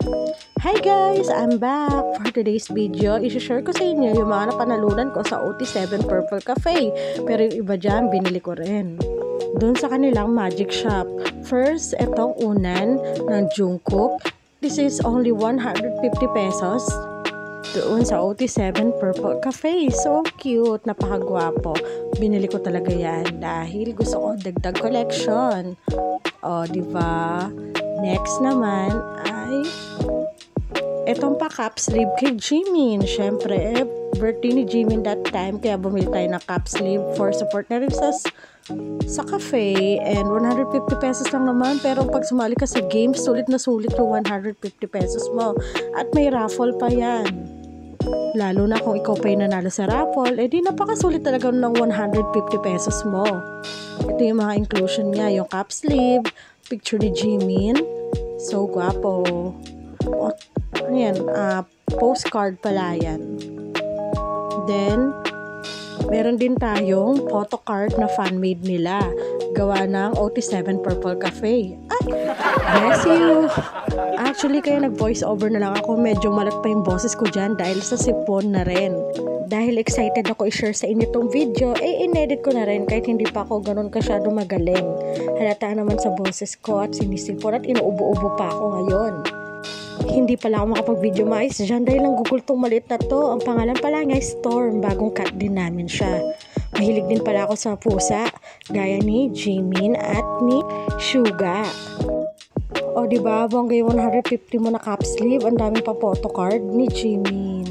Hi guys! I'm back! For today's video, isi-share ko sa inyo yung mga napanalunan ko sa OT7 Purple Cafe. Pero yung iba dyan, binili ko rin. Doon sa kanilang magic shop. First, etong unan ng Jungkook. This is only 150 pesos. Doon sa OT7 Purple Cafe. So cute! Napakagwapo. Binili ko talaga yan dahil gusto ko dagdag collection. O, diba? Next naman ay etong pa cap sleeve kay Jimin. Syempre, birthday ni Jimin that time, kaya bumili tayo ng cap sleeve for support na rin sa cafe. And 150 pesos lang naman, pero pag sumali ka sa games, sulit na sulit yung 150 pesos mo. At may raffle pa yan. Lalo na kung ikaw pa yung nanalo sa raffle, di napakasulit talaga ng 150 pesos mo. Ito yung mga inclusion niya, yung cap sleeve, picture ni Jimin. So, guwapo. Ano yan? Postcard pala yan. Then, meron din tayong photocard na fan-made nila. Gawa ng OT7 Purple Cafe. Ay! Bless you! Actually, kaya nag-voice over na lang ako. Medyo malat pa yung boses ko dyan dahil sa sipon na rin. Dahil excited ako i-share sa inyo itong video, inedit ko na rin kahit hindi pa ako ganun kasyado magaling. Halata naman sa boses ko at sinisipon at inuubo-ubo pa ako ngayon. Hindi pala ako makapag-video mais dyan dahil ang Google tong maliit na to. Ang pangalan pala nga Storm, bagong cut din namin siya. Mahilig din pala ako sa pusa, gaya ni Jimin at ni Suga. O diba, bongga yung 150 mo na cap sleeve, ang daming pa photocard ni Jimin.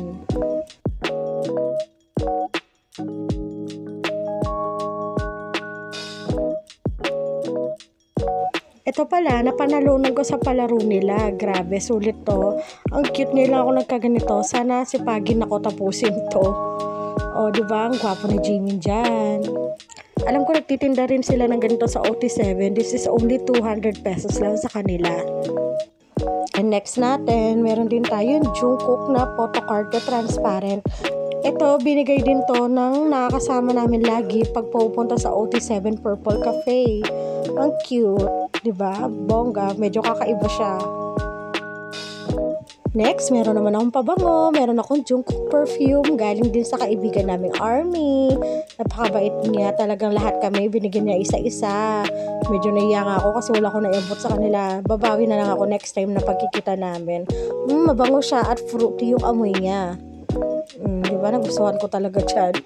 Ito pala, napanalunan ko sa palaro nila. Grabe, sulit to. Ang cute nila ako nagkaganito. Sana sipagin ako tapusin to. O, diba? Ang gwapo ni Jimin dyan. Alam ko nagtitinda rin sila ng ganito sa OT7. This is only 200 pesos lang sa kanila. And next natin, meron din tayo yung Jungkook na photocard na transparent. Ito, binigay din to ng nakakasama namin lagi pag pupunta sa OT7 Purple Cafe. Ang cute, diba? Bongga, medyo kakaiba siya. Next, meron naman akong pabango. Meron akong Jungkook perfume. Galing din sa kaibigan naming Army. Napakabait niya. Talagang lahat kami, binigyan niya isa-isa. Medyo naiya nga ako kasi wala ko naiabot sa kanila. Babawi na lang ako next time na pagkikita namin. Mabango siya at fruity yung amoy niya. Diba? Nagustuhan ko talaga dyan.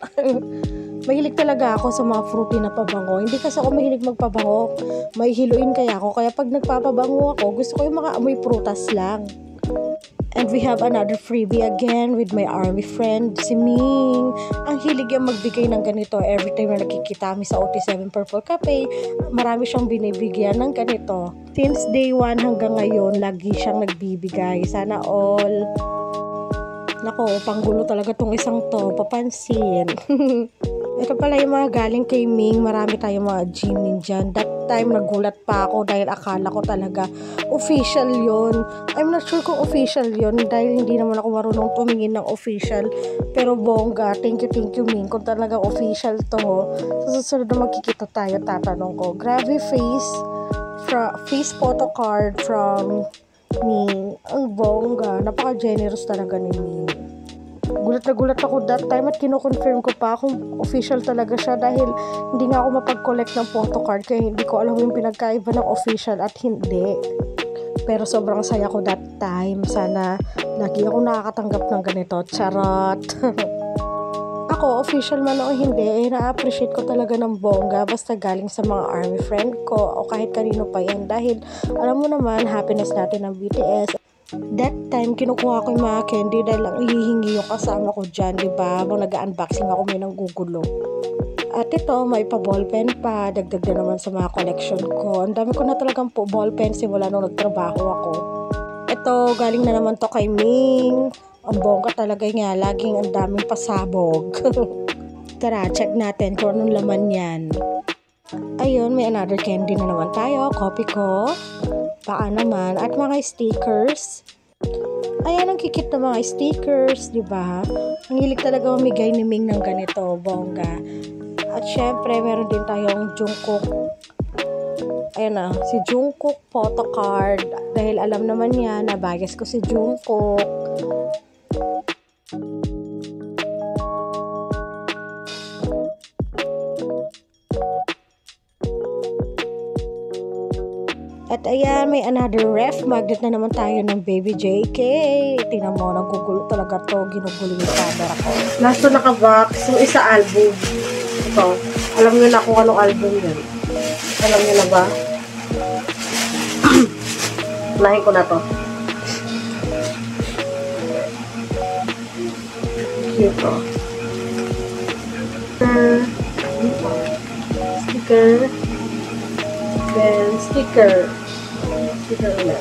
Mahilig talaga ako sa mga fruity na pabango. Hindi kasi ako mahilig magpabango. May hiluin kaya ako. Kaya pag nagpapabango ako, gusto ko yung mga amoy prutas lang. And we have another freebie again with my Army friend, si Ming. Ang hilig yung magbigay ng ganito every time na nakikita kami sa OT7 Purple Cafe. Marami siyang binibigyan ng ganito. Since day 1 hanggang ngayon, lagi siyang nagbibigay. Sana all. Nako, panggulo talaga tong isang to. Papansin. Ito pala yung mga galing kay Ming. Marami tayong mga Jimin dyan. That time, nagulat pa ako dahil akala ko talaga official yon. I'm not sure kung official yon dahil hindi naman ako marunong tumingin ng official. Pero bongga, thank you Ming. Kung talaga official to, sa susunod na magkikita tayo, tatanong ko. Grabe face photo card from Ming. Ang bongga. Napaka-generous talaga ni Ming. Gulat na gulat ako that time at kino-confirm ko pa kung official talaga siya dahil hindi nga ako mapag-collect ng photocard kaya hindi ko alam yung pinagkaiba ng official at hindi. Pero sobrang saya ko that time. Sana lagi ako nakakatanggap ng ganito. Charot! Ako, official man o hindi, na-appreciate ko talaga ng bongga basta galing sa mga Army friend ko o kahit kanino pa yan dahil alam mo naman, happiness natin ng BTS. That time, kinukuha ko yung mga candy dahil lang ihihingi yung kasama ko dyan, diba? Habang nag-unboxing ako, may nanggugulo. At ito, may pa-ballpen pa. Dagdag na naman sa mga collection ko. Ang dami ko na talagang ballpen simula nung nagtrabaho ako. Ito, galing na naman to kay Ming. Ang bongga talaga nga, laging ang daming pasabog. Tara, check natin kung anong laman yan. Ayun, may another candy na naman tayo. Copy ko. Baka naman. At mga stickers. Ayan, ang kikit na mga stickers, di ba? Ang hilig talaga mamigay ni Ming ng ganito, bongga. At syempre, meron din tayong Jungkook Ayan na, si Jungkook photocard. Dahil alam naman niya na bias ko si Jungkook. At ayan, may another ref magnet na naman tayo ng Baby JK. Tingnan mo, nagugulo talaga to. Ginugulo yung camera ko. Last to naka-box, yung isa album. Ito. Alam nyo na kung anong album yun. Alam nyo na ba? Unahin ko na to. Cute to. Sticker. Then, sticker. Sticker ulit.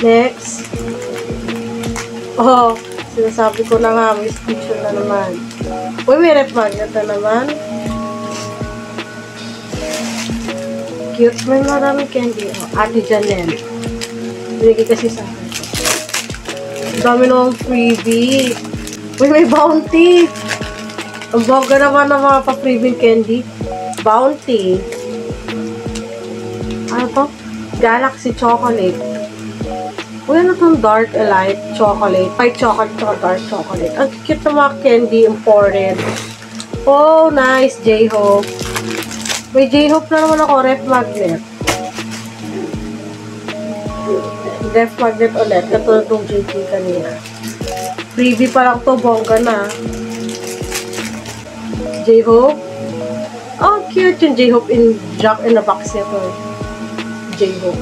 Next. Oh, sinasabi ko na nga, may picture na naman. Uy, may rep magnet na naman. Cute. May maraming candy. Oh, Ate Janelle. Binigay kasi sa akin. Ang dami namang freebie. Uy, may bounty. Ang bongga naman ng mga pa-freebie candy. Bounty. Ano to? Galaxy Chocolate. Uy, ano itong Dark Elite Chocolate? White chocolate to dark chocolate. Ang cute na mga candy imported. Oh, nice. J-Hope. May J-Hope na naman ako. Ref magnet. Ref magnet ulit. Katulad itong JT kanina. Freebie pa lang to. Bongga na. J-Hope. Oh, cute yung J-Hope in Jack in the Box nito. J-Hope.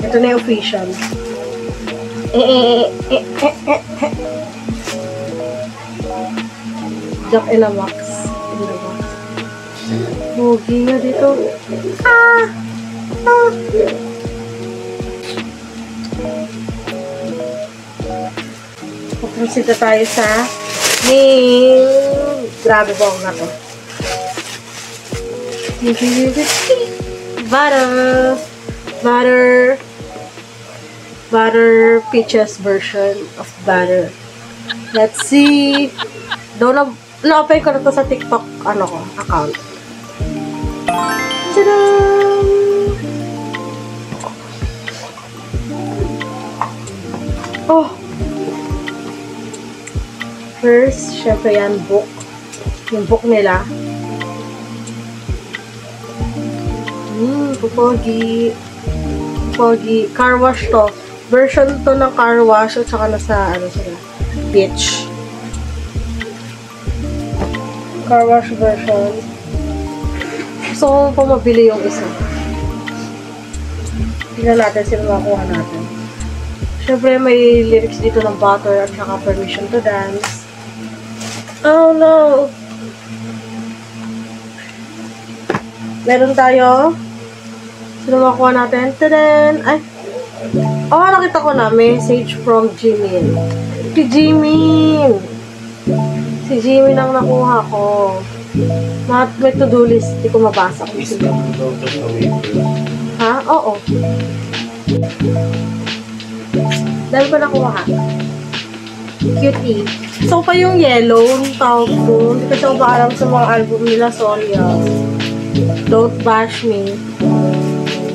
Ito na yung official. Jack in a Box. Bugi nga dito. Pupunta tayo sa nail. Grabe ba ako nga to. Butter peaches version of butter. Let's see. Na-open ko na to sa TikTok account. Tadam! Oh! First, syempre yan, book. Yung book nila. Pogi. Car wash to. Version to ng car wash at saka nasa, beach. Car wash version. So, kung mabili yung isa. Tingnan natin sino makuha natin. Siyempre, may lyrics dito ng butter at saka permission to dance. Oh, no! Meron tayo. Sino makuha natin? Tadan! Ay! Oh, nakita ko na. Message from Jimin. Si Jimin! Si Jimin ang nakuha ko. May to-do list. Hindi ko mabasa kung sino. Ha? Oo. Dahil ko nakuha. Cutie. So, pa yung yellow, yung tawag ko. Hindi kasi ako ba alam sa mga album nila. Sorry Don't bash me.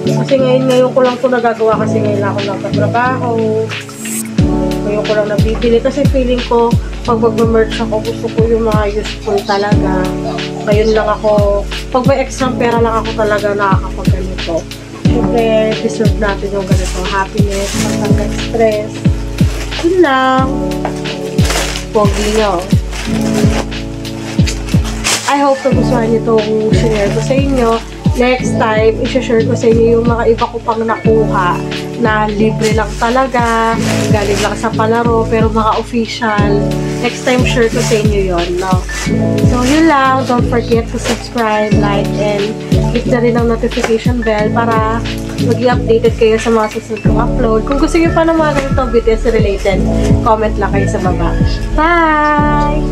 Kasi ngayon ko lang ito nagagawa kasi ngayon ako nagtatrabaho. Ngayon ko lang nabibili. Kasi feeling ko, pag mag-merch ako, gusto ko yung mga useful talaga. Ngayon lang ako, pag may extra pera lang ako talaga nakakapag-ganito. Siyempre, deserve natin yung ganito. Happiness, matanggal stress. Yun lang. Pogi nyo. I hope nagustuhan nyo itong share ko sa inyo. Next time, i-share ko sa inyo yung mga iba ko pang nakuha na libre lang talaga, galing lang sa palaro, pero mga official. Next time, share ko sa inyo yon, no? So, yun lang. Don't forget to subscribe, like, and click na rin ang notification bell para maging updated kayo sa mga susunod kong upload. Kung gusto nyo pa ng mga ganitong videos related, comment lang kayo sa baba. Bye!